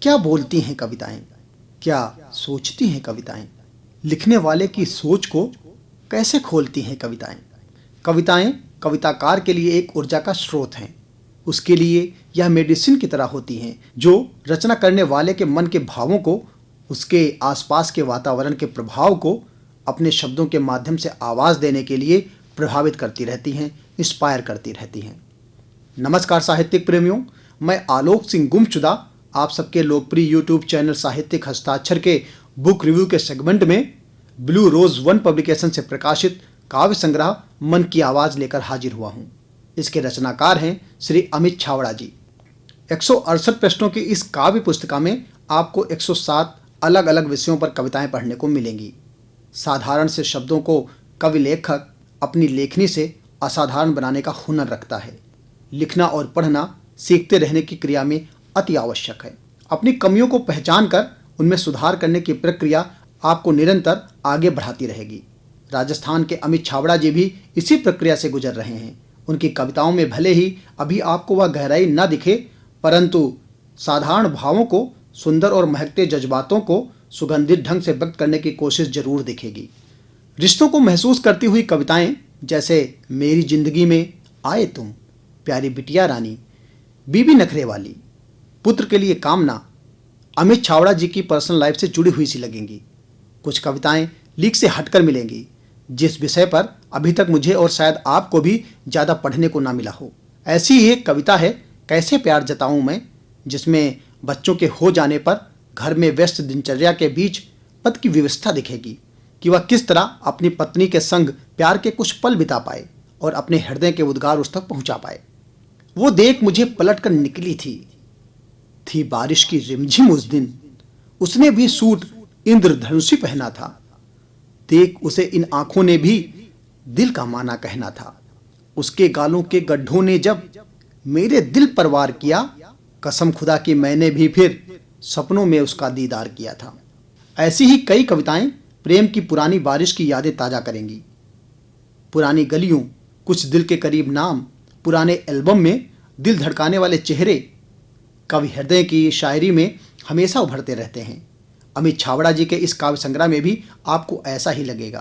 क्या बोलती हैं कविताएं, क्या सोचती हैं कविताएं, लिखने वाले की सोच को कैसे खोलती हैं कविताएं। कविताएं कविताकार के लिए एक ऊर्जा का स्रोत हैं। उसके लिए यह मेडिसिन की तरह होती हैं, जो रचना करने वाले के मन के भावों को, उसके आसपास के वातावरण के प्रभाव को अपने शब्दों के माध्यम से आवाज़ देने के लिए प्रभावित करती रहती हैं, इंस्पायर करती रहती हैं। नमस्कार साहित्यिक प्रेमियों, मैं आलोक सिंह गुमशुदा आप सबके लोकप्रिय यूट्यूब चैनल साहित्यिक हस्ताक्षर के बुक रिव्यू के सेगमेंट में ब्लू रोज 1 पब्लिकेशन से प्रकाशित काव्य संग्रह मन की आवाज़ लेकर हाजिर हुआ हूँ। इसके रचनाकार हैं श्री अमित छावड़ा जी। 168 पृष्ठों की इस काव्य पुस्तिका में आपको 107 अलग अलग विषयों पर कविताएं पढ़ने को मिलेंगी। साधारण से शब्दों को कवि लेखक अपनी लेखनी से असाधारण बनाने का हुनर रखता है। लिखना और पढ़ना सीखते रहने की क्रिया में अति आवश्यक है। अपनी कमियों को पहचान कर उनमें सुधार करने की प्रक्रिया आपको निरंतर आगे बढ़ाती रहेगी। राजस्थान के अमित छावड़ा जी भी इसी प्रक्रिया से गुजर रहे हैं। उनकी कविताओं में भले ही अभी आपको वह गहराई न दिखे, परंतु साधारण भावों को, सुंदर और महकते जज्बातों को सुगंधित ढंग से व्यक्त करने की कोशिश जरूर दिखेगी। रिश्तों को महसूस करती हुई कविताएं जैसे मेरी जिंदगी में आए तुम, प्यारी बिटिया रानी, बीबी नखरे वाली, पुत्र के लिए कामना, अमित छावड़ा जी की पर्सनल लाइफ से जुड़ी हुई सी लगेंगी। कुछ कविताएं लीक से हटकर मिलेंगी, जिस विषय पर अभी तक मुझे और शायद आपको भी ज़्यादा पढ़ने को ना मिला हो। ऐसी ही एक कविता है कैसे प्यार जताऊं मैं, जिसमें बच्चों के हो जाने पर घर में व्यस्त दिनचर्या के बीच पद की व्यवस्था दिखेगी कि वह किस तरह अपनी पत्नी के संग प्यार के कुछ पल बिता पाए और अपने हृदय के उद्गार उस तक पहुंचा पाए। वो देख मुझे पलट कर निकली थी बारिश की रिमझिम उस दिन, उसने भी सूट इंद्रधनुषी पहना था। देख उसे इन आंखों ने भी दिल का माना कहना था। उसके गालों के गड्ढों ने जब मेरे दिल पर वार किया, कसम खुदा की मैंने भी फिर सपनों में उसका दीदार किया था। ऐसी ही कई कविताएं प्रेम की पुरानी बारिश की यादें ताजा करेंगी। पुरानी गलियों, कुछ दिल के करीब नाम, पुराने एल्बम में दिल धड़काने वाले चेहरे कवि हृदय की शायरी में हमेशा उभरते रहते हैं। अमित छावड़ा जी के इस काव्य संग्रह में भी आपको ऐसा ही लगेगा।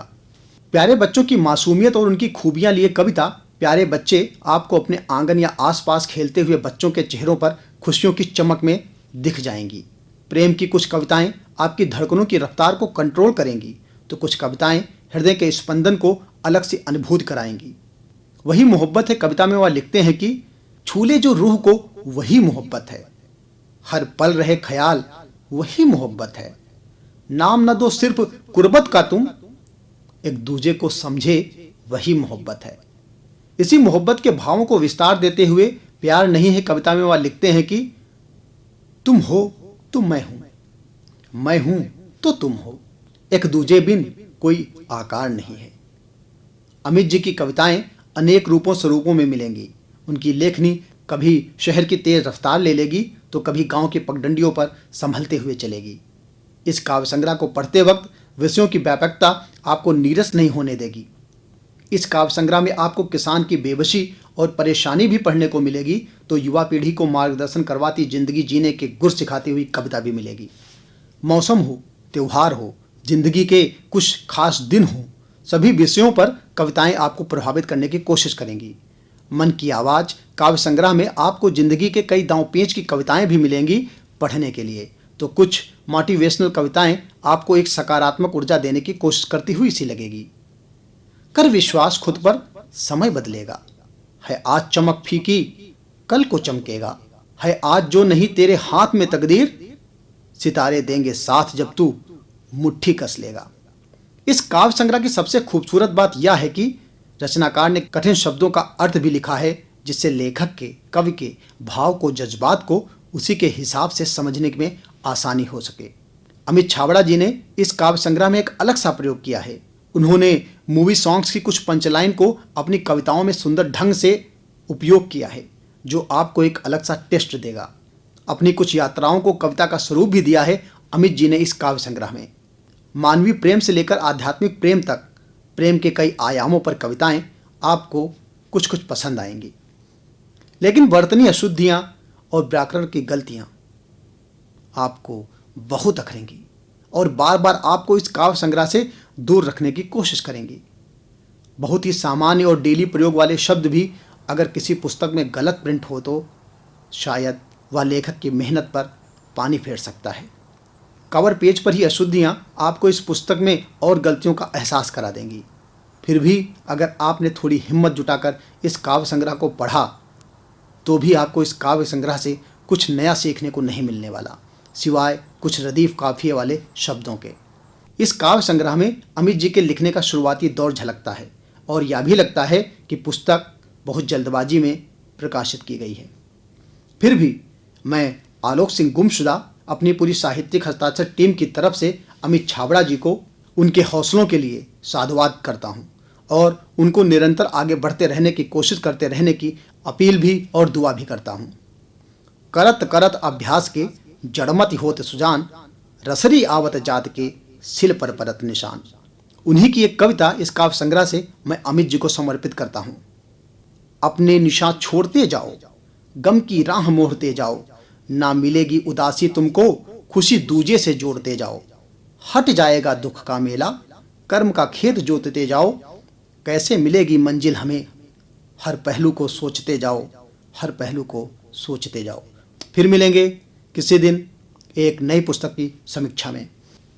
प्यारे बच्चों की मासूमियत और उनकी खूबियां लिए कविता प्यारे बच्चे आपको अपने आंगन या आसपास खेलते हुए बच्चों के चेहरों पर खुशियों की चमक में दिख जाएंगी। प्रेम की कुछ कविताएं आपकी धड़कनों की रफ्तार को कंट्रोल करेंगी, तो कुछ कविताएं हृदय के स्पंदन को अलग से अनुभूत कराएंगी। वही मोहब्बत है कविता में वह लिखते हैं कि छूले जो रूह को वही मोहब्बत है, हर पल रहे ख्याल वही मोहब्बत है, नाम न दो सिर्फ कुर्बत का तुम, एक दूजे को समझे वही मोहब्बत है। इसी मोहब्बत के भावों को विस्तार देते हुए प्यार नहीं है कविता में वह लिखते हैं कि तुम हो तो मैं हूं तो तुम हो, एक दूजे बिन कोई आकार नहीं है। अमित जी की कविताएं अनेक रूपों स्वरूपों में मिलेंगी। उनकी लेखनी कभी शहर की तेज रफ्तार ले लेगी तो कभी गांव की पगडंडियों पर संभलते हुए चलेगी। इस काव्य संग्रह को पढ़ते वक्त विषयों की व्यापकता आपको नीरस नहीं होने देगी। इस काव्य संग्रह में आपको किसान की बेबसी और परेशानी भी पढ़ने को मिलेगी, तो युवा पीढ़ी को मार्गदर्शन करवाती जिंदगी जीने के गुर सिखाती हुई कविता भी मिलेगी। मौसम हो, त्योहार हो, जिंदगी के कुछ खास दिन हो, सभी विषयों पर कविताएं आपको प्रभावित करने की कोशिश करेंगी। मन की आवाज़ काव्य संग्रह में आपको जिंदगी के कई दांव पेच की कविताएं भी मिलेंगी पढ़ने के लिए, तो कुछ मोटिवेशनल कविताएं आपको एक सकारात्मक ऊर्जा देने की कोशिश करती हुई सी लगेगी। कर विश्वास खुद पर, समय बदलेगा, है आज चमक फीकी कल को चमकेगा, है आज जो नहीं तेरे हाथ में तकदीर, सितारे देंगे साथ जब तू मुट्ठी कस लेगा। इस काव्य संग्रह की सबसे खूबसूरत बात यह है कि रचनाकार ने कठिन शब्दों का अर्थ भी लिखा है, जिससे लेखक के, कवि के भाव को, जज्बात को उसी के हिसाब से समझने में आसानी हो सके। अमित छावड़ा जी ने इस काव्य संग्रह में एक अलग सा प्रयोग किया है। उन्होंने मूवी सॉन्ग्स की कुछ पंचलाइन को अपनी कविताओं में सुंदर ढंग से उपयोग किया है, जो आपको एक अलग सा टेस्ट देगा। अपनी कुछ यात्राओं को कविता का स्वरूप भी दिया है अमित जी ने इस काव्य संग्रह में। मानवीय प्रेम से लेकर आध्यात्मिक प्रेम तक प्रेम के कई आयामों पर कविताएं आपको कुछ कुछ पसंद आएंगी, लेकिन वर्तनी अशुद्धियां और व्याकरण की गलतियां आपको बहुत अखरेंगी और बार बार आपको इस काव्य संग्रह से दूर रखने की कोशिश करेंगी। बहुत ही सामान्य और डेली प्रयोग वाले शब्द भी अगर किसी पुस्तक में गलत प्रिंट हो तो शायद वह लेखक की मेहनत पर पानी फेर सकता है। कवर पेज पर ही अशुद्धियाँ आपको इस पुस्तक में और गलतियों का एहसास करा देंगी। फिर भी अगर आपने थोड़ी हिम्मत जुटाकर इस काव्य संग्रह को पढ़ा तो भी आपको इस काव्य संग्रह से कुछ नया सीखने को नहीं मिलने वाला, सिवाय कुछ रदीफ काफिये वाले शब्दों के। इस काव्य संग्रह में अमित जी के लिखने का शुरुआती दौर झलकता है और यह भी लगता है कि पुस्तक बहुत जल्दबाजी में प्रकाशित की गई है। फिर भी मैं आलोक सिंह गुमशुदा अपनी पूरी साहित्यिक हस्ताक्षर टीम की तरफ से अमित छाबड़ा जी को उनके हौसलों के लिए साधुवाद करता हूँ और उनको निरंतर आगे बढ़ते रहने की कोशिश करते रहने की अपील भी और दुआ भी करता हूँ। करत करत अभ्यास के जड़मति होत सुजान, रसरी आवत जात के सिल पर परत निशान। उन्हीं की एक कविता इस काव्य संग्रह से मैं अमित जी को समर्पित करता हूँ। अपने निशान छोड़ते जाओ, गम की राह मोड़ते जाओ, ना मिलेगी उदासी तुमको, खुशी दूजे से जोड़ते जाओ। हट जाएगा दुख का मेला, कर्म का खेत जोतते जाओ, कैसे मिलेगी मंजिल हमें, हर पहलू को सोचते जाओ, हर पहलू को सोचते जाओ। फिर मिलेंगे किसी दिन एक नई पुस्तक की समीक्षा में।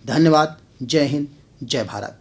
धन्यवाद। जय हिंद, जय भारत।